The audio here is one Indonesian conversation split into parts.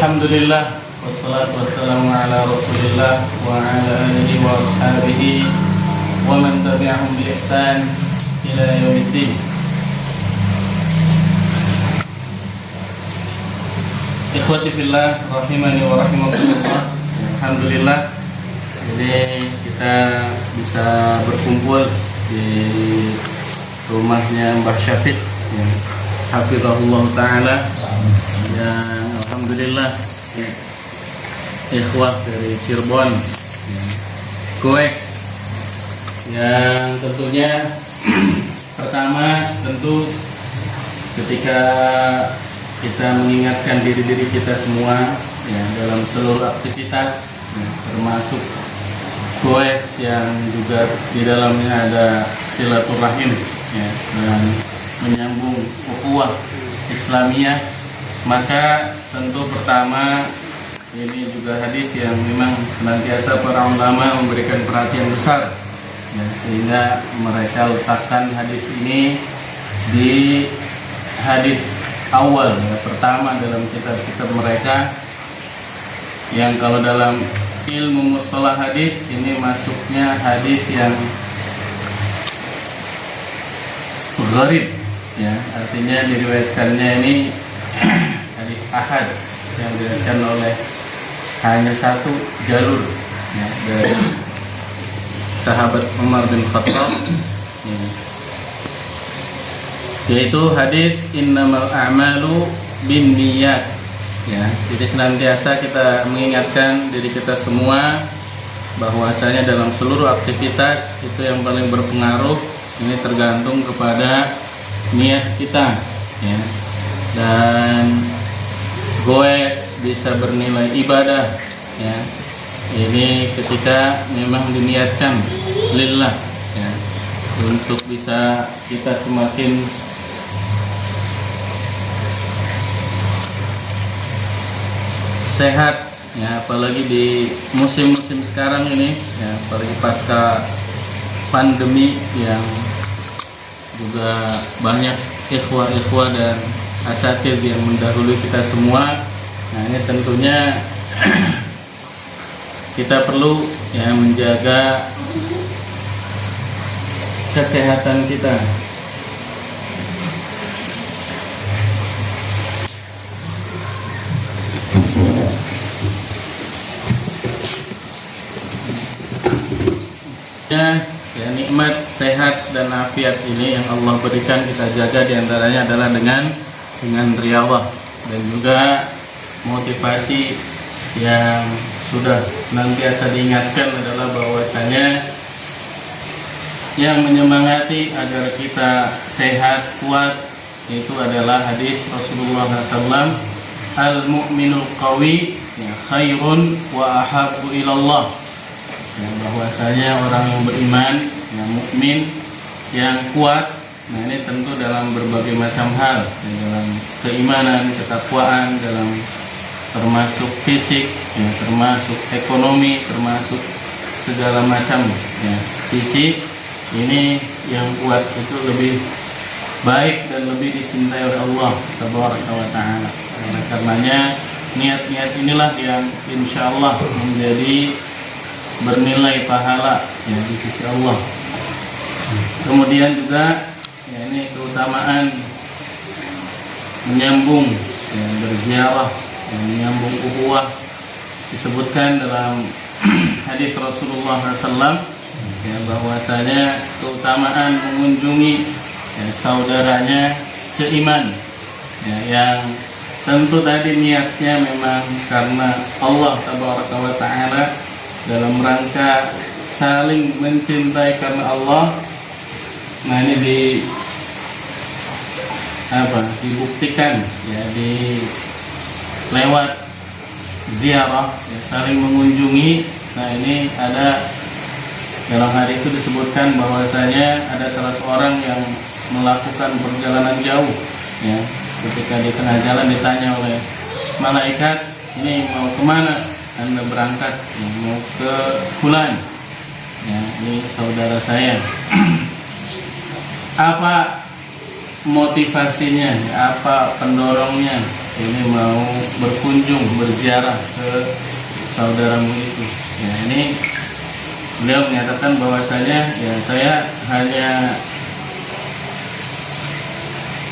Alhamdulillah wassalatu wassalamu ala Rasulillah wa ala alihi wa ashabihi wa man tabi'ahum bi ihsan ila yaumiddin. Ikhwati fillah rahimani wa rahimakumullah. Alhamdulillah, jadi kita bisa berkumpul di rumahnya Mbah Syafiq ya, hafizahullah taala. Dan alhamdulillah ya, ikhwah dari Cirebon ya, Goes yang tentunya pertama tentu ketika kita mengingatkan diri-diri kita semua ya, dalam seluruh aktivitas ya, termasuk Goes yang juga di dalamnya ada silaturahim ya, dan menyambung ukhuwah Islamiyah. Maka tentu pertama ini juga hadis yang memang senantiasa para ulama memberikan perhatian besar ya, sehingga mereka letakkan hadis ini di hadis awal ya, pertama dalam kitab-kitab mereka, yang kalau dalam ilmu mustalah hadis ini masuknya hadis yang gharib ya, artinya diriwayatkannya ini hadis ahad yang diriwayatkan oleh hanya satu jalur ya, dari sahabat Umar bin Khattab ya, yaitu hadis innamal a'malu binniyat ya. Jadi senantiasa kita mengingatkan diri kita semua bahwasanya dalam seluruh aktivitas itu yang paling berpengaruh ini tergantung kepada niat kita ya. Dan Goes bisa bernilai ibadah ya, ini ketika memang diniatkan lillah ya, untuk bisa kita semakin sehat ya, apalagi di musim-musim sekarang ini ya, apalagi pasca pandemi yang juga banyak ikhwah-ikhwah dan asatidz yang mendahului kita semua. Nah, ini tentunya kita perlu ya menjaga kesehatan kita. Ya, nikmat sehat dan afiat ini yang Allah berikan kita jaga, diantaranya adalah dengan riyadhah dan juga motivasi yang sudah senantiasa diingatkan adalah bahwasanya yang menyemangati agar kita sehat kuat itu adalah hadis Rasulullah SAW, al-mu'minul qawi ya, khairun wa ahabbu ilallah ya, bahwasanya orang yang beriman yang mukmin yang kuat. Nah, ini tentu dalam berbagai macam hal ya, dalam keimanan, ketakwaan, dalam termasuk fisik ya, termasuk ekonomi, termasuk segala macam ya, sisi ini yang kuat itu lebih baik dan lebih dicintai oleh Allah Tabaraka wa Ta'ala. Oleh karenanya niat-niat inilah yang insya Allah menjadi bernilai pahala ya, di sisi Allah. Kemudian juga ya, ini keutamaan menyambung ya, berziarah ya, menyambung ukhuwah disebutkan dalam hadis Rasulullah SAW ya, bahwasanya keutamaan mengunjungi ya, saudaranya seiman ya, yang tentu tadi niatnya memang karena Allah Tabaraka wa Ta'ala, dalam rangka saling mencintai karena Allah. Nah, ini dibuktikan ya, di lewat ziarah ya, saling mengunjungi. Nah, ini ada dalam hari itu disebutkan bahwasanya ada salah seorang yang melakukan perjalanan jauh ya, ketika di tengah jalan ditanya oleh malaikat, ini mau kemana Anda berangkat? Ya, mau ke fulan ya, ini saudara saya. Apa motivasinya, apa pendorongnya ini mau berkunjung berziarah ke saudaramu itu. Ya, ini beliau menyatakan bahwasanya ya saya hanya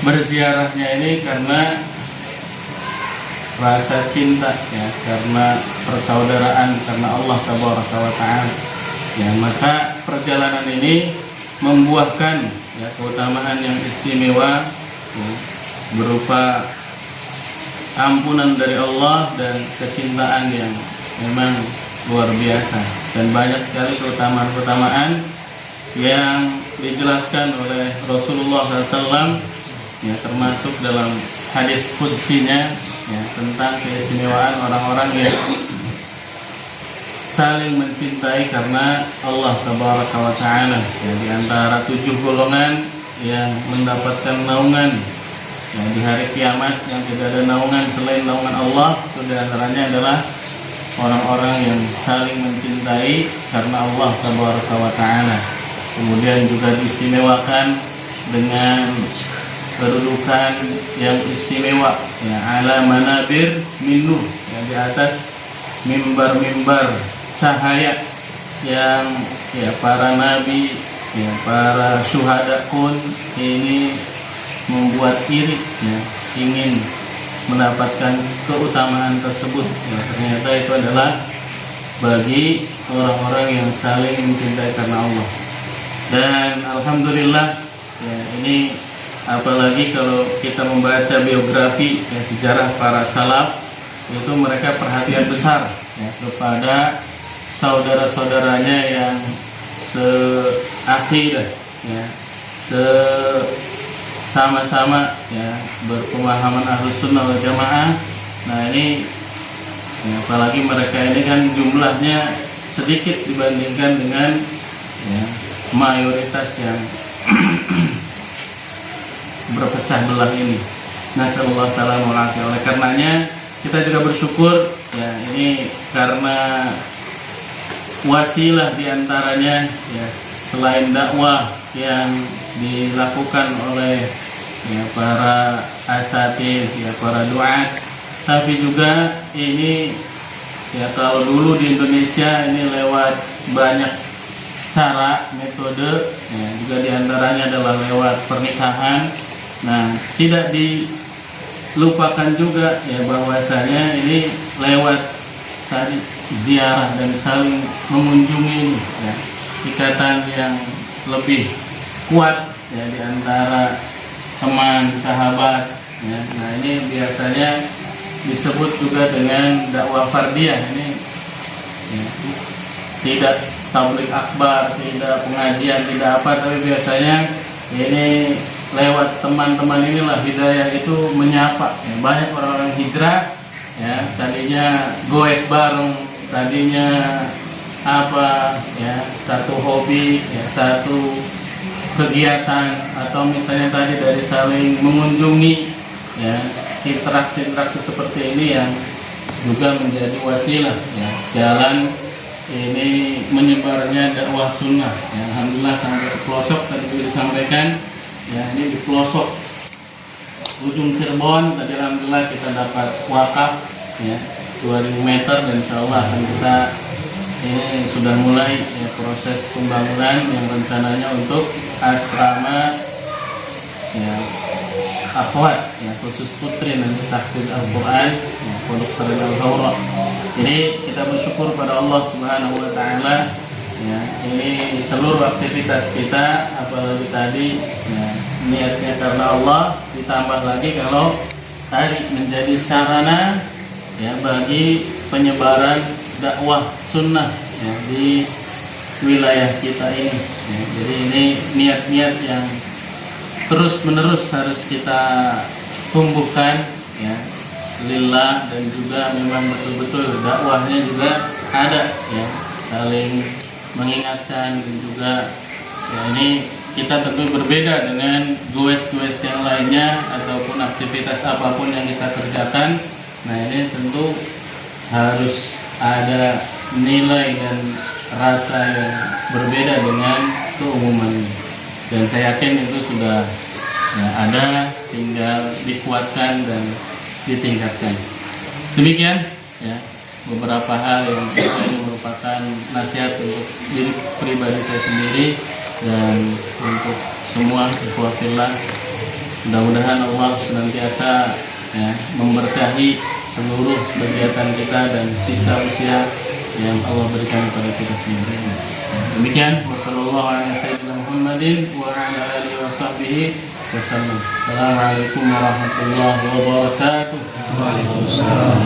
berziarahnya ini karena rasa cinta, ya, karena persaudaraan, karena Allah Tabaraka wa Ta'ala. Ya, maka perjalanan ini membuahkan ya keutamaan yang istimewa, ya, berupa ampunan dari Allah dan kecintaan yang memang luar biasa, dan banyak sekali keutamaan-keutamaan yang dijelaskan oleh Rasulullah SAW, ya, termasuk dalam hadis qudsinya, ya, tentang keistimewaan orang-orang yang saling mencintai karena Allah Tabaraka wa Ta'ala. Ya, di antara 7 golongan yang mendapatkan naungan, ya, di hari kiamat yang tidak ada naungan selain naungan Allah, itu di antaranya adalah orang-orang yang saling mencintai karena Allah Tabaraka wa Ta'ala. Kemudian juga diistimewakan dengan kedudukan yang istimewa, ya, ala manabir min nur, yang di atas mimbar-mimbar cahaya yang ya para nabi, ya, para syuhada pun ini membuat iri, ya, ingin mendapatkan keutamaan tersebut. Ya, ternyata itu adalah bagi orang-orang yang saling mencintai karena Allah. Dan alhamdulillah, ya, ini apalagi kalau kita membaca biografi, ya, sejarah para salaf, itu mereka perhatian besar, ya, kepada saudara-saudaranya yang seakidah, ya, sama-sama, ya, berpemahaman Ahlus Sunnah wal Jamaah. Nah ini, ya, apalagi mereka ini kan jumlahnya sedikit dibandingkan dengan, ya, mayoritas yang berpecah belah ini. Nasallallahu alaihi wasallam. Oleh karenanya kita juga bersyukur, ya, ini karena wasilah diantaranya, ya, selain dakwah yang dilakukan oleh, ya, para asatidz, ya, para duat, tapi juga ini, ya, kalau dulu di Indonesia ini lewat banyak cara, metode, ya, juga diantaranya adalah lewat pernikahan. Nah, tidak dilupakan juga, ya, bahwasanya ini lewat tadi ziarah dan saling mengunjungi ini, ya, ikatan yang lebih kuat, ya, di antara teman, sahabat, ya. Nah ini biasanya disebut juga dengan dakwah fardiyah. Ini, ya, tidak tabligh akbar, tidak pengajian, tidak apa, tapi biasanya ini lewat teman-teman inilah hidayah itu menyapa, ya. Banyak orang-orang hijrah, ya, tadinya goes bareng, tadinya apa, ya, satu hobi, ya, satu kegiatan, atau misalnya tadi dari saling mengunjungi, ya, interaksi-interaksi seperti ini yang juga menjadi wasilah, ya, jalan ini menyebarnya dakwah sunnah, ya. Alhamdulillah sampai ke pelosok tadi juga disampaikan, ya, ini di pelosok ujung Cirebon tadi alhamdulillah kita dapat wakaf, ya, 2000 meter, dan insyaallah akan kita ini sudah mulai, ya, proses pembangunan yang rencananya untuk asrama, ya, akhwat, ya, khusus putri nanti tahfidz Al-Quran, ya, Pondok Pesantren Al-Hawra. Jadi kita bersyukur pada Allah Subhanahu wa Ta'ala, ya, ini seluruh aktivitas kita, apalagi tadi, ya, niatnya karena Allah, ditambah lagi kalau tadi menjadi sarana, ya, bagi penyebaran dakwah sunnah, ya, di wilayah kita ini, ya. Jadi ini niat-niat yang terus menerus harus kita tumbuhkan, ya, lillah, dan juga memang betul-betul dakwahnya juga ada, ya, saling mengingatkan, dan juga, ya, ini kita tentu berbeda dengan goes-goes yang lainnya ataupun aktivitas apapun yang kita kerjakan. Nah ini tentu harus ada nilai dan rasa yang berbeda dengan keumumannya, dan saya yakin itu sudah, ya, ada, tinggal dikuatkan dan ditingkatkan. Demikian ya beberapa hal yang ini merupakan nasihat untuk diri pribadi saya sendiri dan untuk semua ikhwafillah. Mudah-mudahan Allah senantiasa ya, memberkahi seluruh kegiatan kita dan sisa usia yang Allah berikan kepada kita sendiri. Demikian, wassalamualaikum warahmatullahi wabarakatuh. Waalaikumsalam.